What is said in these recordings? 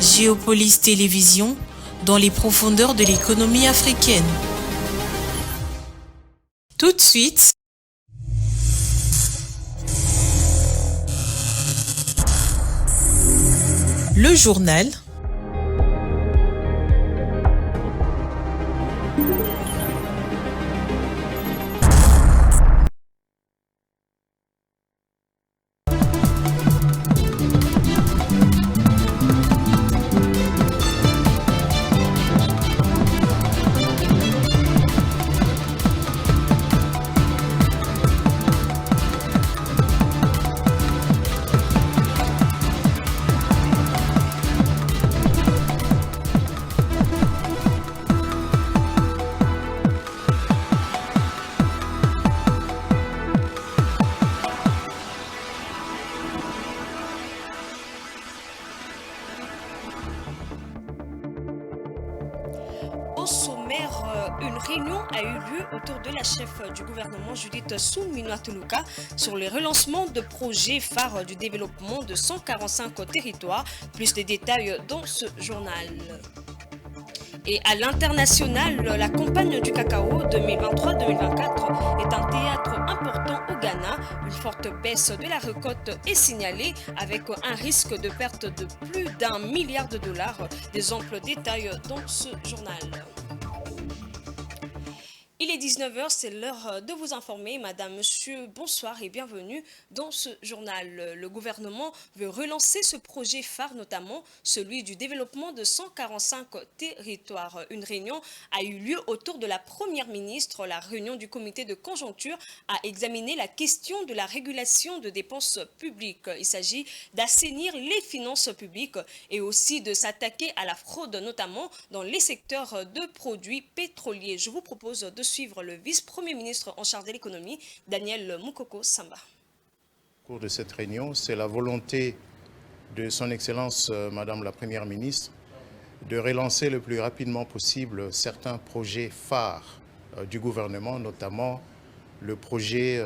Géopolis Télévision, dans les profondeurs de l'économie africaine. Tout de suite, le journal. Au sommaire, une réunion a eu lieu autour de la chef du gouvernement Judith Suminwa Tuluka sur le relancement de projets phares du développement de 145 territoires. Plus de détails dans ce journal. Et à l'international, la campagne du cacao 2023-2024 est un théâtre important au Ghana. Une forte baisse de la récolte est signalée avec un risque de perte de plus d'1 milliard de dollars. Des amples détails dans ce journal. Il est 19h, c'est l'heure de vous informer. Madame, monsieur, bonsoir et bienvenue dans ce journal. Le gouvernement veut relancer ce projet phare, notamment celui du développement de 145 territoires. Une réunion a eu lieu autour de la première ministre. La réunion du comité de conjoncture a examiné la question de la régulation de dépenses publiques. Il s'agit d'assainir les finances publiques et aussi de s'attaquer à la fraude, notamment dans les secteurs de produits pétroliers. Je vous propose de suivre le vice-premier ministre en charge de l'économie, Daniel Mukoko Samba. Au cours de cette réunion, c'est la volonté de son Excellence Madame la Première ministre de relancer le plus rapidement possible certains projets phares du gouvernement, notamment le projet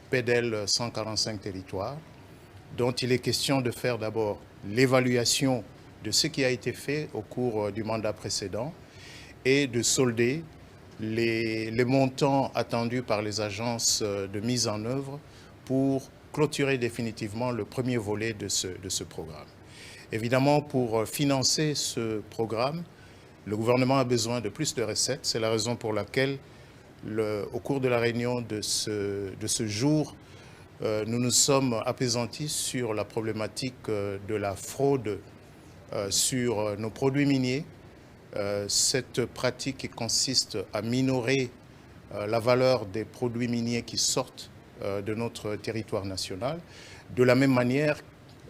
PEDEL 145 territoires, dont il est question de faire d'abord l'évaluation de ce qui a été fait au cours du mandat précédent et de solder les montants attendus par les agences de mise en œuvre pour clôturer définitivement le premier volet de ce programme. Évidemment, pour financer ce programme, le gouvernement a besoin de plus de recettes. C'est la raison pour laquelle, au cours de la réunion de ce jour, nous nous sommes appesantis sur la problématique de la fraude sur nos produits miniers. Cette pratique qui consiste à minorer la valeur des produits miniers qui sortent de notre territoire national. De la même manière,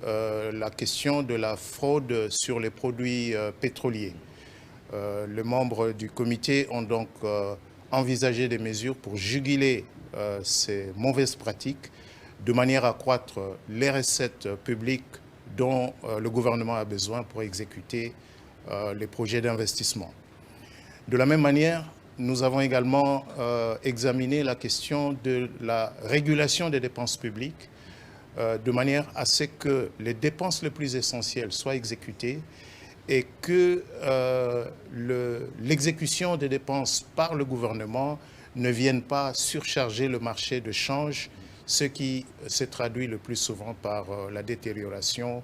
la question de la fraude sur les produits pétroliers. Les membres du comité ont donc envisagé des mesures pour juguler ces mauvaises pratiques de manière à accroître les recettes publiques dont le gouvernement a besoin pour exécuter les projets d'investissement. De la même manière, nous avons également examiné la question de la régulation des dépenses publiques de manière à ce que les dépenses les plus essentielles soient exécutées et que l'exécution des dépenses par le gouvernement ne vienne pas surcharger le marché de change, ce qui se traduit le plus souvent par la détérioration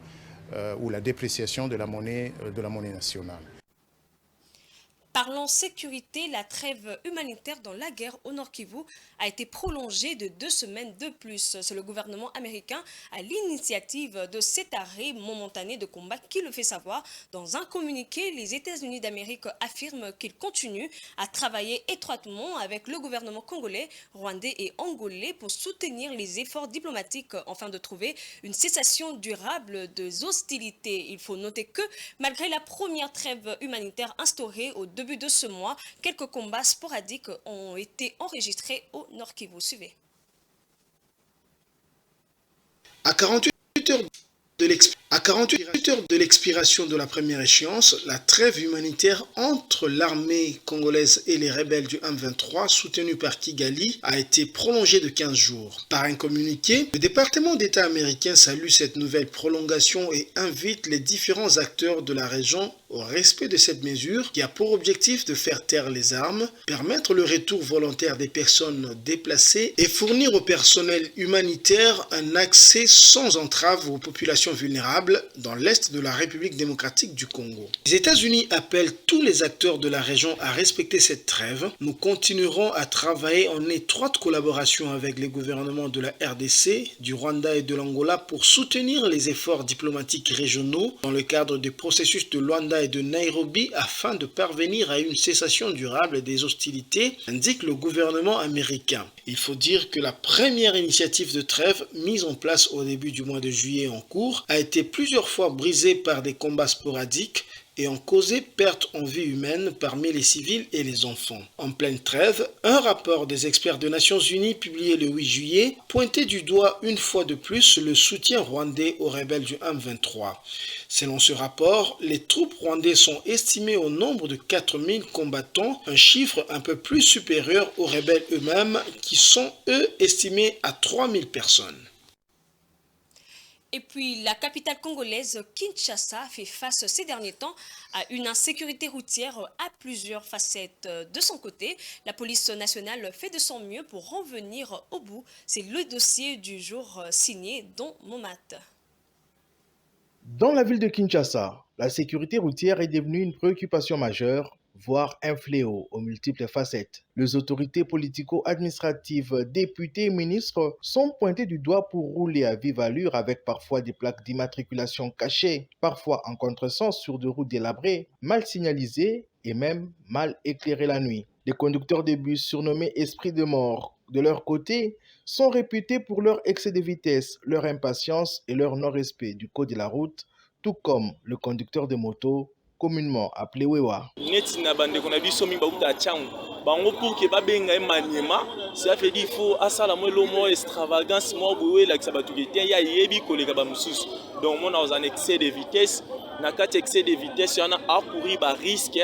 ou la dépréciation de la monnaie nationale. Parlant sécurité, la trêve humanitaire dans la guerre au Nord Kivu a été prolongée de 2 semaines de plus. C'est le gouvernement américain à l'initiative de cet arrêt momentané de combat qui le fait savoir. Dans un communiqué, les États-Unis d'Amérique affirment qu'ils continuent à travailler étroitement avec le gouvernement congolais, rwandais et angolais pour soutenir les efforts diplomatiques afin de trouver une cessation durable des hostilités. Il faut noter que malgré la première trêve humanitaire instaurée au début de ce mois, quelques combats sporadiques ont été enregistrés au Nord Kivu. Suivez. À 48 heures de l'expérience À 48 heures de l'expiration de la première échéance, la trêve humanitaire entre l'armée congolaise et les rebelles du M23 soutenus par Kigali a été prolongée de 15 jours. Par un communiqué, le département d'État américain salue cette nouvelle prolongation et invite les différents acteurs de la région au respect de cette mesure qui a pour objectif de faire taire les armes, permettre le retour volontaire des personnes déplacées et fournir au personnel humanitaire un accès sans entrave aux populations vulnérables dans l'est de la République démocratique du Congo. Les États-Unis appellent tous les acteurs de la région à respecter cette trêve. Nous continuerons à travailler en étroite collaboration avec les gouvernements de la RDC, du Rwanda et de l'Angola pour soutenir les efforts diplomatiques régionaux dans le cadre du processus de Luanda et de Nairobi afin de parvenir à une cessation durable des hostilités, indique le gouvernement américain. Il faut dire que la première initiative de trêve mise en place au début du mois de juillet en cours a été plusieurs fois brisée par des combats sporadiques et ont causé perte en vie humaine parmi les civils et les enfants. En pleine trêve, un rapport des experts des Nations Unies publié le 8 juillet pointait du doigt une fois de plus le soutien rwandais aux rebelles du M23. Selon ce rapport, les troupes rwandaises sont estimées au nombre de 4000 combattants, un chiffre un peu plus supérieur aux rebelles eux-mêmes qui sont eux estimés à 3000 personnes. Et puis, la capitale congolaise, Kinshasa, fait face ces derniers temps à une insécurité routière à plusieurs facettes. De son côté, la police nationale fait de son mieux pour en venir au bout. C'est le dossier du jour signé Don Momat. Dans la ville de Kinshasa, la sécurité routière est devenue une préoccupation majeure, voire un fléau aux multiples facettes. Les autorités politico-administratives, députés et ministres sont pointés du doigt pour rouler à vive allure avec parfois des plaques d'immatriculation cachées, parfois en contresens sur des routes délabrées, mal signalisées et même mal éclairées la nuit. Les conducteurs de bus surnommés esprits de mort, de leur côté, sont réputés pour leur excès de vitesse, leur impatience et leur non-respect du code de la route, tout comme le conducteur de moto, communément appelé Wewa. Ça fait qu'il faut extravagance donc on a un excès de vitesse, excès de vitesse, il y a un courir par risque.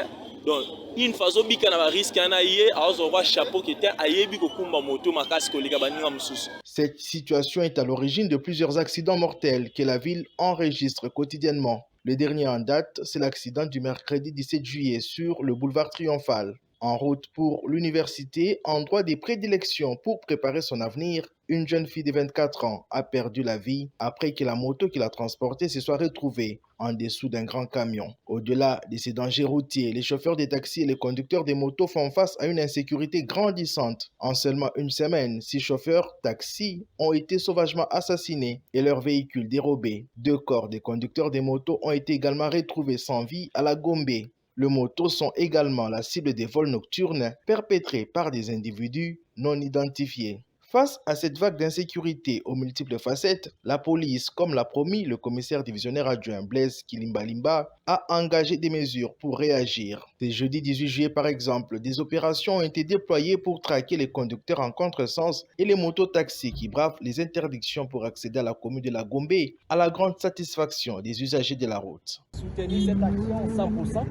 Donc une façon bika na risque na yé azowa chapeau qui était ayebi ko kumba moto makasi ko lika baninga mususu. Cette situation est à l'origine de plusieurs accidents mortels que la ville enregistre quotidiennement. Le dernier en date, c'est l'accident du mercredi 17 juillet sur le boulevard Triomphal. En route pour l'université, endroit des prédilections pour préparer son avenir, une jeune fille de 24 ans a perdu la vie après que la moto qui l'a transportée se soit retrouvée en dessous d'un grand camion. Au-delà de ces dangers routiers, les chauffeurs des taxis et les conducteurs des motos font face à une insécurité grandissante. En seulement une semaine, 6 chauffeurs taxis ont été sauvagement assassinés et leurs véhicules dérobés. 2 corps des conducteurs des motos ont été également retrouvés sans vie à la Gombe. Les motos sont également la cible des vols nocturnes perpétrés par des individus non identifiés. Face à cette vague d'insécurité aux multiples facettes, la police, comme l'a promis le commissaire divisionnaire adjoint Blaise Kilimbalimba, a engagé des mesures pour réagir. Ce jeudi 18 juillet par exemple, des opérations ont été déployées pour traquer les conducteurs en contresens et les mototaxis qui bravent les interdictions pour accéder à la commune de la Gombe, à la grande satisfaction des usagers de la route. Soutenir cette action 100%,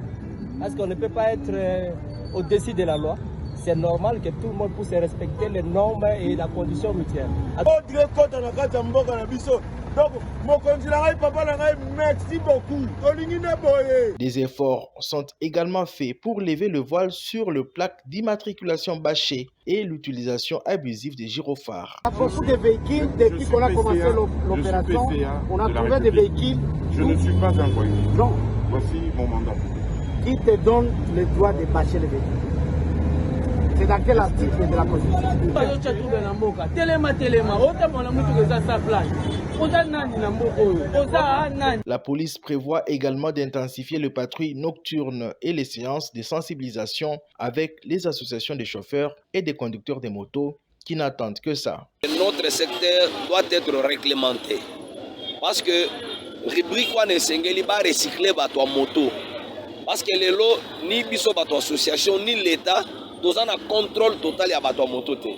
parce qu'on ne peut pas être au-dessus de la loi. C'est normal que tout le monde puisse respecter les normes et la condition routière. Merci beaucoup. Des efforts sont également faits pour lever le voile sur le plaque d'immatriculation bâchée et l'utilisation abusive des gyrophares. À beaucoup de véhicules, depuis qu'on a commencé l'opération, on a trouvé des véhicules. Je ne suis pas un voyou. Non. Voici mon mandat. Qui te donne le droit de bâcher les véhicules? C'est dans quel article de la Constitution? La police prévoit également d'intensifier le patrouille nocturne et les séances de sensibilisation avec les associations des chauffeurs et des conducteurs de motos qui n'attendent que ça. Notre secteur doit être réglementé parce que rubrique ne sengeli ba recycler bato moto parce que les lots ni biso bato association ni l'État dans un contrôle total ya bato moto te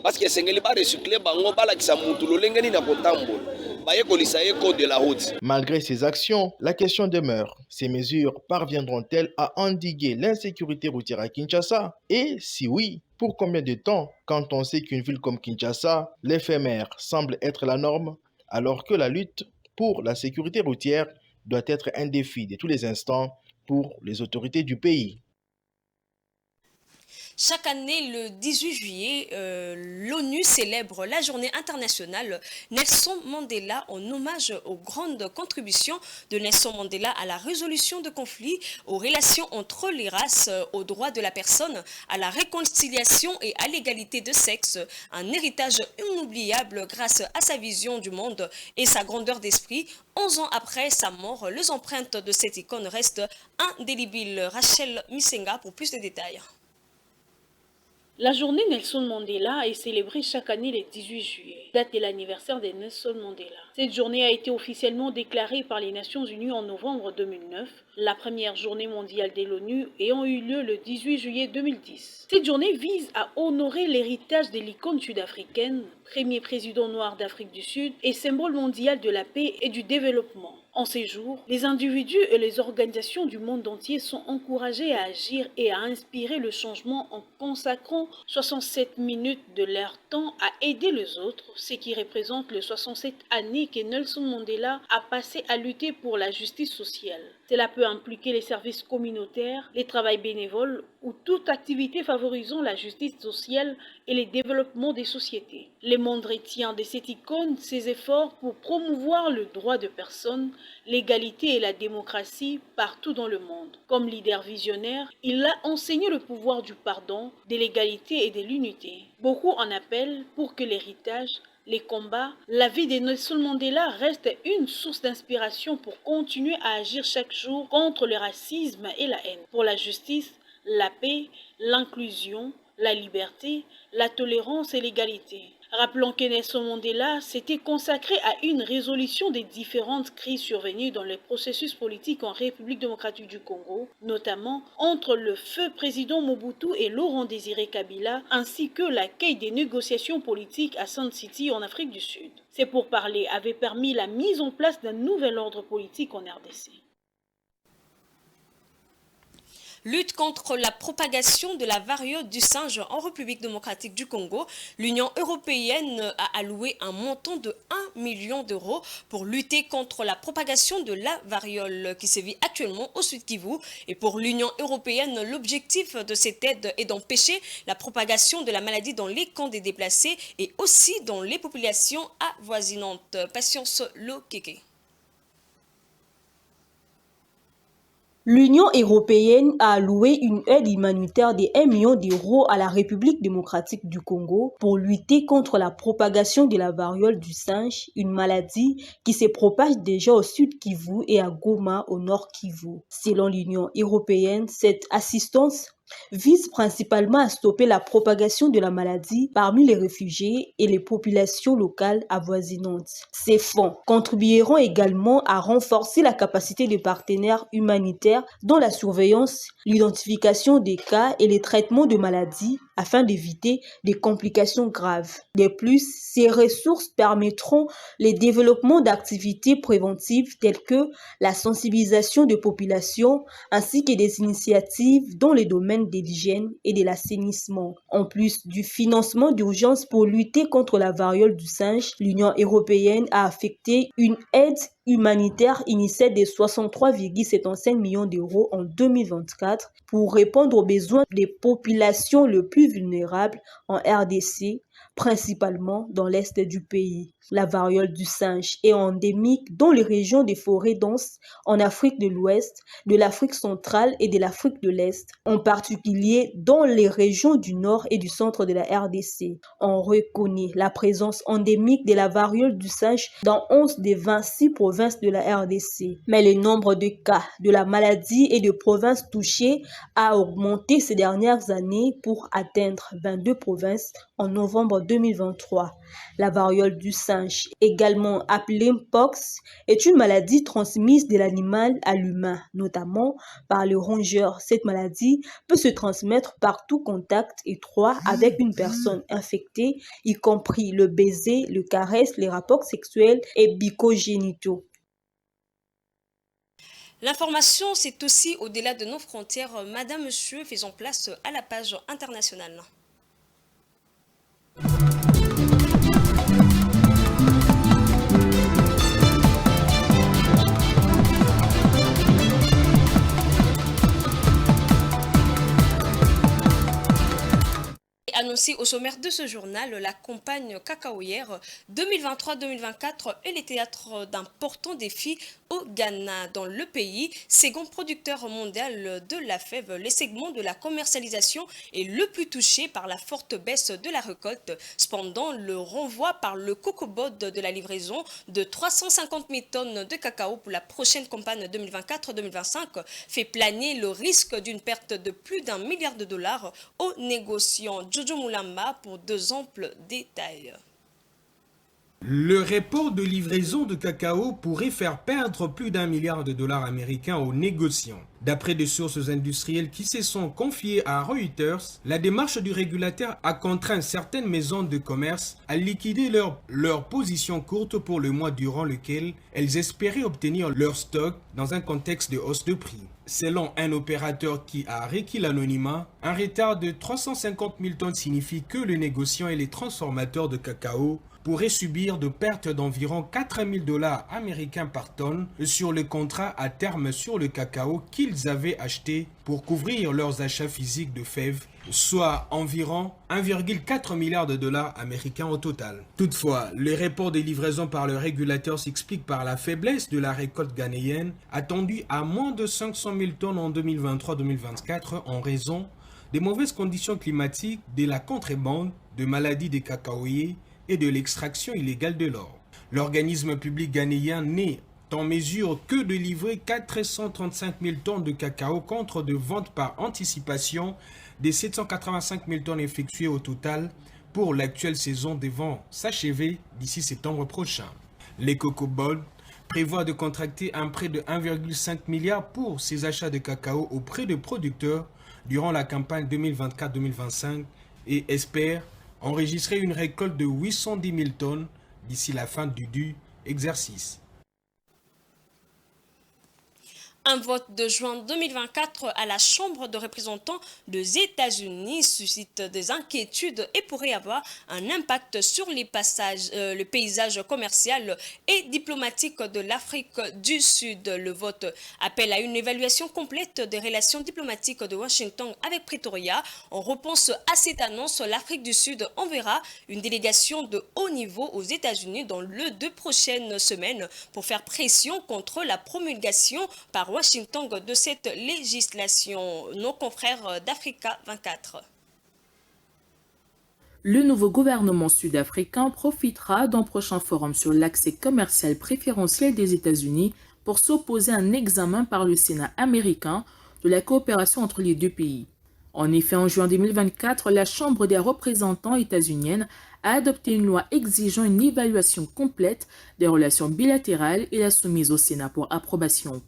parce que sengeli ba recycler bango bala kisa mutu lolengeni na kotambola bayekolisa ye code de la route. Malgré ces actions, la question demeure. Ces mesures parviendront-elles à endiguer l'insécurité routière à Kinshasa? Et si oui, pour combien de temps, quand on sait qu'une ville comme Kinshasa, l'éphémère semble être la norme, alors que la lutte pour la sécurité routière doit être un défi de tous les instants pour les autorités du pays. Chaque année, le 18 juillet, l'ONU célèbre la journée internationale Nelson Mandela en hommage aux grandes contributions de Nelson Mandela à la résolution de conflits, aux relations entre les races, aux droits de la personne, à la réconciliation et à l'égalité de sexe. Un héritage inoubliable grâce à sa vision du monde et sa grandeur d'esprit. 11 ans après sa mort, les empreintes de cette icône restent indélébiles. Rachel Misenga pour plus de détails. La journée Nelson Mandela est célébrée chaque année le 18 juillet, date de l'anniversaire de Nelson Mandela. Cette journée a été officiellement déclarée par les Nations Unies en novembre 2009, la première journée mondiale de l'ONU ayant eu lieu le 18 juillet 2010. Cette journée vise à honorer l'héritage de l'icône sud-africaine, premier président noir d'Afrique du Sud et symbole mondial de la paix et du développement. En ces jours, les individus et les organisations du monde entier sont encouragés à agir et à inspirer le changement en consacrant 67 minutes de leur temps à aider les autres, ce qui représente les 67 années que Nelson Mandela a passé à lutter pour la justice sociale. Cela peut impliquer les services communautaires, les travails bénévoles ou toute activité favorisant la justice sociale et le développement des sociétés. Le monde retient de cette icône ses efforts pour promouvoir le droit de personnes, l'égalité et la démocratie partout dans le monde. Comme leader visionnaire, il a enseigné le pouvoir du pardon, de l'égalité et de l'unité. Beaucoup en appellent pour que l'héritage, les combats, la vie de Nelson Mandela reste une source d'inspiration pour continuer à agir chaque jour contre le racisme et la haine, pour la justice, la paix, l'inclusion, la liberté, la tolérance et l'égalité. Rappelons que Nelson Mandela s'était consacré à une résolution des différentes crises survenues dans le processus politique en République démocratique du Congo, notamment entre le feu président Mobutu et Laurent Désiré Kabila, ainsi que l'accueil des négociations politiques à Sun City en Afrique du Sud. Ces pourparlers avaient permis la mise en place d'un nouvel ordre politique en RDC. Lutte contre la propagation de la variole du singe en République démocratique du Congo, l'Union européenne a alloué un montant de 1 million d'euros pour lutter contre la propagation de la variole qui sévit actuellement au Sud Kivu. Et pour l'Union européenne, l'objectif de cette aide est d'empêcher la propagation de la maladie dans les camps des déplacés et aussi dans les populations avoisinantes. Patience Lokeke. L'Union européenne a alloué une aide humanitaire de 1 million d'euros à la République démocratique du Congo pour lutter contre la propagation de la variole du singe, une maladie qui se propage déjà au Sud Kivu et à Goma au Nord Kivu. Selon l'Union européenne, cette assistance vise principalement à stopper la propagation de la maladie parmi les réfugiés et les populations locales avoisinantes. Ces fonds contribueront également à renforcer la capacité des partenaires humanitaires dans la surveillance, l'identification des cas et les traitements de maladies afin d'éviter des complications graves. De plus, ces ressources permettront le développement d'activités préventives telles que la sensibilisation des populations ainsi que des initiatives dans les domaines de l'hygiène et de l'assainissement. En plus du financement d'urgence pour lutter contre la variole du singe, l'Union européenne a affecté une aide humanitaire initiale de 63,75 millions d'euros en 2024 pour répondre aux besoins des populations les plus vulnérables en RDC, principalement dans l'est du pays. La variole du singe est endémique dans les régions des forêts denses en Afrique de l'Ouest, de l'Afrique centrale et de l'Afrique de l'Est, en particulier dans les régions du nord et du centre de la RDC. On reconnaît la présence endémique de la variole du singe dans 11 des 26 provinces de la RDC. Mais le nombre de cas de la maladie et de provinces touchées a augmenté ces dernières années pour atteindre 22 provinces en novembre 2023. La variole du singe, également appelée Mpox, est une maladie transmise de l'animal à l'humain, notamment par le rongeur. Cette maladie peut se transmettre par tout contact étroit avec une personne infectée, y compris le baiser, le caresse, les rapports sexuels et bicogénitaux. L'information, c'est aussi au-delà de nos frontières. Madame, Monsieur, faisons place à la page internationale. Annoncé au sommaire de ce journal, la campagne cacaoyère 2023-2024 est le théâtre d'importants défis au Ghana. Dans le pays, second producteur mondial de la fève, le segment de la commercialisation est le plus touché par la forte baisse de la récolte. Cependant, le renvoi par le COCOBOD de la livraison de 350 000 tonnes de cacao pour la prochaine campagne 2024-2025 fait planer le risque d'une perte de plus d'1 milliard de dollars aux négociants. Jojo Moulamba pour deux amples détails. Le report de livraison de cacao pourrait faire perdre plus d'1 milliard de dollars américains aux négociants. D'après des sources industrielles qui se sont confiées à Reuters, la démarche du régulateur a contraint certaines maisons de commerce à liquider leur position courte pour le mois durant lequel elles espéraient obtenir leur stock dans un contexte de hausse de prix. Selon un opérateur qui a requis l'anonymat, un retard de 350 000 tonnes signifie que les négociants et les transformateurs de cacao pourraient subir de pertes d'environ 4 000 dollars américains par tonne sur le contrat à terme sur le cacao qu'ils avaient acheté pour couvrir leurs achats physiques de fèves, soit environ 1,4 milliard de dollars américains au total. Toutefois, le report des livraisons par le régulateur s'explique par la faiblesse de la récolte ghanéenne, attendue à moins de 500 000 tonnes en 2023-2024 en raison des mauvaises conditions climatiques, de la contrebande, de maladies des cacaoyers et de l'extraction illégale de l'or. L'organisme public ghanéen n'est en mesure que de livrer 435 000 tonnes de cacao contre de ventes par anticipation des 785 000 tonnes effectuées au total pour l'actuelle saison devant s'achever d'ici septembre prochain. Les COCOBOD prévoient de contracter un prêt de 1,5 milliard pour ses achats de cacao auprès de producteurs durant la campagne 2024-2025 et espèrent enregistrer une récolte de 810 000 tonnes d'ici la fin du exercice. Un vote de juin 2024 à la Chambre de représentants des États-Unis suscite des inquiétudes et pourrait avoir un impact sur le paysage commercial et diplomatique de l'Afrique du Sud. Le vote appelle à une évaluation complète des relations diplomatiques de Washington avec Pretoria. En réponse à cette annonce, l'Afrique du Sud enverra une délégation de haut niveau aux États-Unis dans les 2 prochaines semaines pour faire pression contre la promulgation par Washington de cette législation. Nos confrères d'Africa 24. Le nouveau gouvernement sud-africain profitera d'un prochain forum sur l'accès commercial préférentiel des États-Unis pour s'opposer à un examen par le Sénat américain de la coopération entre les deux pays. En effet, en juin 2024, la Chambre des représentants états-unienne a adopté une loi exigeant une évaluation complète des relations bilatérales et l'a soumise au Sénat pour approbation.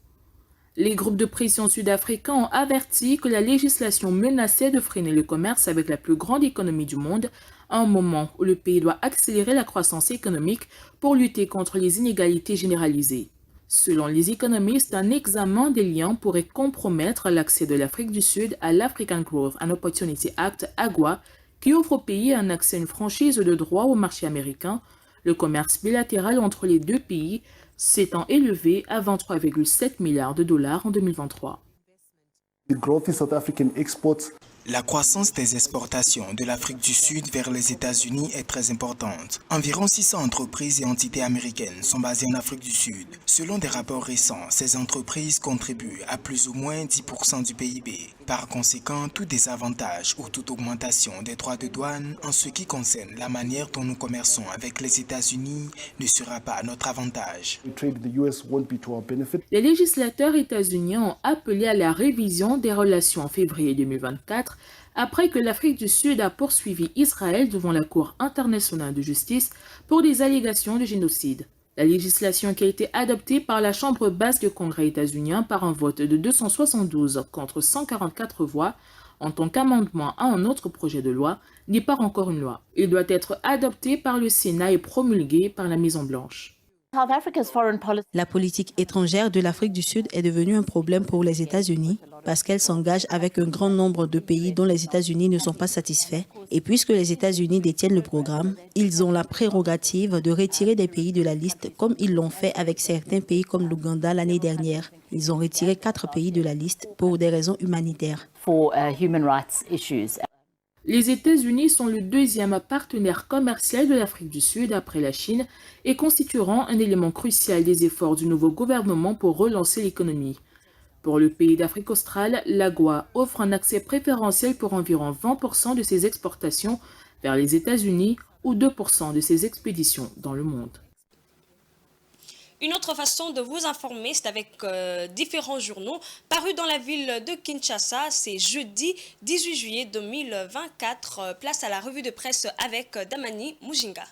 Les groupes de pression sud-africains ont averti que la législation menaçait de freiner le commerce avec la plus grande économie du monde à un moment où le pays doit accélérer la croissance économique pour lutter contre les inégalités généralisées. Selon les économistes, un examen des liens pourrait compromettre l'accès de l'Afrique du Sud à l'African Growth and Opportunity Act, AGWA, qui offre au pays un accès à une franchise de droit au marché américain. Le commerce bilatéral entre les deux pays s'étant élevé à 23,7 milliards de dollars en 2023. La croissance des exportations de l'Afrique du Sud vers les États-Unis est très importante. Environ 600 entreprises et entités américaines sont basées en Afrique du Sud. Selon des rapports récents, ces entreprises contribuent à plus ou moins 10% du PIB. Par conséquent, tout désavantage ou toute augmentation des droits de douane en ce qui concerne la manière dont nous commerçons avec les États-Unis ne sera pas à notre avantage. Les législateurs états-uniens ont appelé à la révision des relations en février 2024 après que l'Afrique du Sud a poursuivi Israël devant la Cour internationale de justice pour des allégations de génocide. La législation qui a été adoptée par la Chambre basse du Congrès états-unien par un vote de 272 contre 144 voix en tant qu'amendement à un autre projet de loi n'est pas encore une loi. Il doit être adopté par le Sénat et promulgué par la Maison-Blanche. La politique étrangère de l'Afrique du Sud est devenue un problème pour les États-Unis parce qu'elle s'engage avec un grand nombre de pays dont les États-Unis ne sont pas satisfaits. Et puisque les États-Unis détiennent le programme, ils ont la prérogative de retirer des pays de la liste comme ils l'ont fait avec certains pays comme l'Ouganda l'année dernière. Ils ont retiré 4 pays de la liste pour des raisons humanitaires. Les États-Unis sont le deuxième partenaire commercial de l'Afrique du Sud après la Chine et constitueront un élément crucial des efforts du nouveau gouvernement pour relancer l'économie. Pour le pays d'Afrique australe, l'AGOA offre un accès préférentiel pour environ 20% de ses exportations vers les États-Unis ou 2% de ses expéditions dans le monde. Une autre façon de vous informer, c'est avec différents journaux parus dans la ville de Kinshasa. C'est jeudi 18 juillet 2024. Place à la revue de presse avec Damani Mujinga.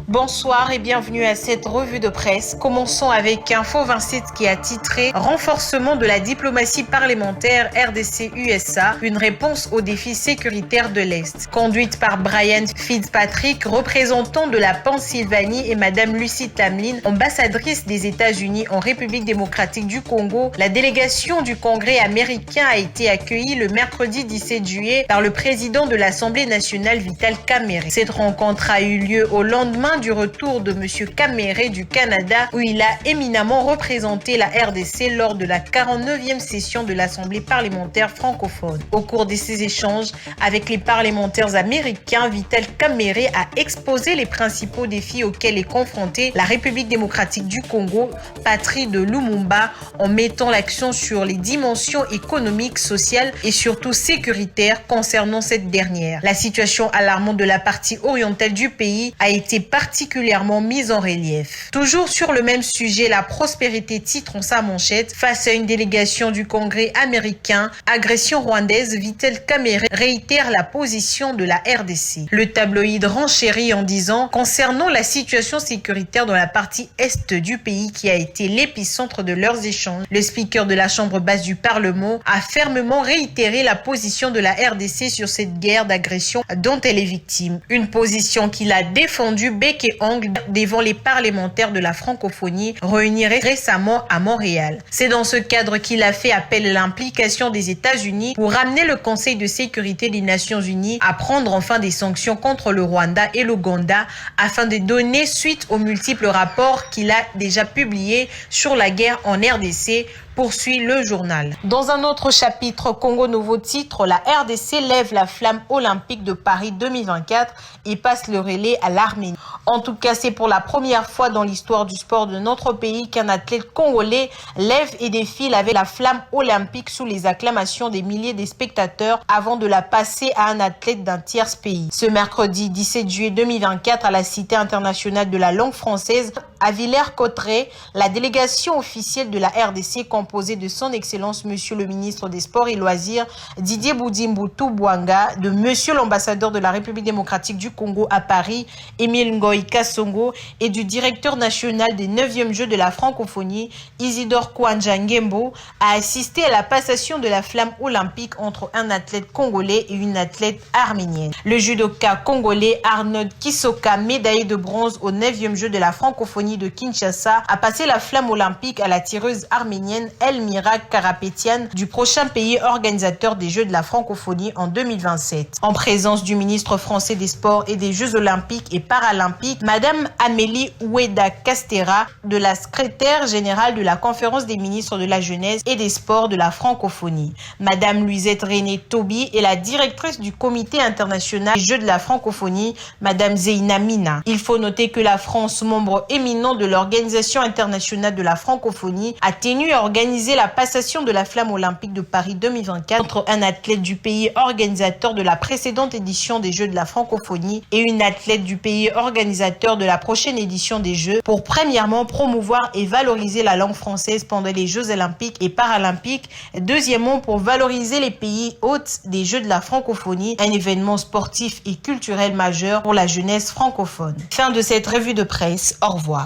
Bonsoir et bienvenue à cette revue de presse. Commençons avec Info 27 qui a titré « Renforcement de la diplomatie parlementaire RDC-USA, une réponse aux défis sécuritaires de l'Est ». Conduite par Brian Fitzpatrick, représentant de la Pennsylvanie, et Madame Lucy Tamlin, ambassadrice des États-Unis en République démocratique du Congo, la délégation du Congrès américain a été accueillie le mercredi 17 juillet par le président de l'Assemblée nationale Vital Kamerhe. Cette rencontre a eu lieu au lendemain du retour de M. Kamerhe du Canada, où il a éminemment représenté la RDC lors de la 49e session de l'Assemblée parlementaire francophone. Au cours de ces échanges avec les parlementaires américains, Vital Kamerhe a exposé les principaux défis auxquels est confrontée la République démocratique du Congo, patrie de Lumumba, en mettant l'accent sur les dimensions économiques, sociales et surtout sécuritaires concernant cette dernière. La situation alarmante de la partie orientale du pays a été particulièrement mise en relief. Toujours sur le même sujet, la prospérité titre en sa manchette face à une délégation du Congrès américain, agression rwandaise, Vital Kamerhe réitère la position de la RDC. Le tabloïd renchérit en disant concernant la situation sécuritaire dans la partie est du pays qui a été l'épicentre de leurs échanges, le speaker de la Chambre basse du Parlement a fermement réitéré la position de la RDC sur cette guerre d'agression dont elle est victime. Une position qu'il a défendue bec et ongle devant les parlementaires de la francophonie réunis récemment à Montréal. C'est dans ce cadre qu'il a fait appel à l'implication des États-Unis pour ramener le Conseil de sécurité des Nations Unies à prendre enfin des sanctions contre le Rwanda et l'Ouganda afin de donner suite aux multiples rapports qu'il a déjà publiés sur la guerre en RDC, poursuit le journal. Dans un autre chapitre, Congo Nouveau titre, la RDC lève la flamme olympique de Paris 2024 et passe le relais à l'Arménie. En tout cas, c'est pour la première fois dans l'histoire du sport de notre pays qu'un athlète congolais lève et défile avec la flamme olympique sous les acclamations des milliers de spectateurs avant de la passer à un athlète d'un tiers pays. Ce mercredi 17 juillet 2024 à la Cité internationale de la langue française à Villers-Cotterêts, la délégation officielle de la RDC composée de son Excellence Monsieur le ministre des Sports et Loisirs Didier Boudimbutu Bwanga, de Monsieur l'ambassadeur de la République démocratique du Congo à Paris, Émile Ngoï Kassongo, et du directeur national des 9e Jeux de la francophonie, Isidore Kwanja Ngembo, a assisté à la passation de la flamme olympique entre un athlète congolais et une athlète arménienne. Le judoka congolais Arnold Kisoka, médaillé de bronze aux 9e Jeux de la francophonie de Kinshasa, a passé la flamme olympique à la tireuse arménienne Elmira Karapetian du prochain pays organisateur des Jeux de la francophonie en 2027. En présence du ministre français des Sports et des Jeux olympiques et paralympiques, Madame Amélie Oueda Castera, de la secrétaire générale de la Conférence des ministres de la Jeunesse et des Sports de la francophonie. Madame Luisette René Tobi et la directrice du Comité international des Jeux de la francophonie, Madame Zeina Mina. Il faut noter que la France, membre éminent féminin de l'Organisation internationale de la francophonie a tenu à organiser la passation de la flamme olympique de Paris 2024 entre un athlète du pays organisateur de la précédente édition des Jeux de la francophonie et une athlète du pays organisateur de la prochaine édition des Jeux pour premièrement promouvoir et valoriser la langue française pendant les Jeux olympiques et paralympiques, deuxièmement pour valoriser les pays hôtes des Jeux de la francophonie, un événement sportif et culturel majeur pour la jeunesse francophone. Fin de cette revue de presse, au revoir.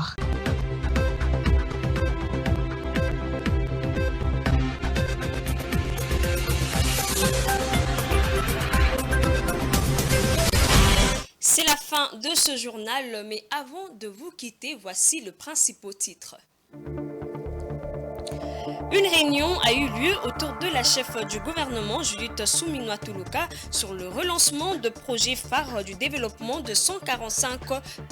C'est la fin de ce journal, mais avant de vous quitter, voici le principal titre. Une réunion a eu lieu autour de la chef du gouvernement, Judith Suminwa-Tuluka, sur le relancement de projets phares du développement de 145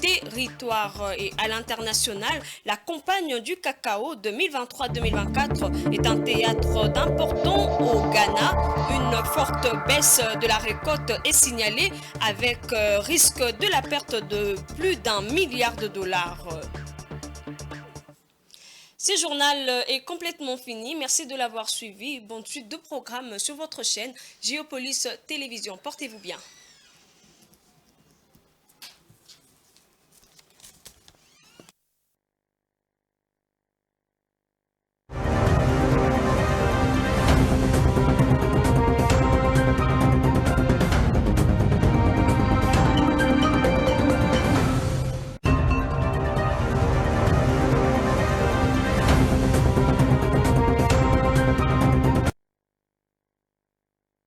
territoires. Et à l'international, la campagne du cacao 2023-2024 est un théâtre d'important au Ghana. Une forte baisse de la récolte est signalée avec risque de la perte de plus d'1 milliard de dollars. Ce journal est complètement fini. Merci de l'avoir suivi. Bonne suite de programmes sur votre chaîne Géopolis Télévision. Portez-vous bien.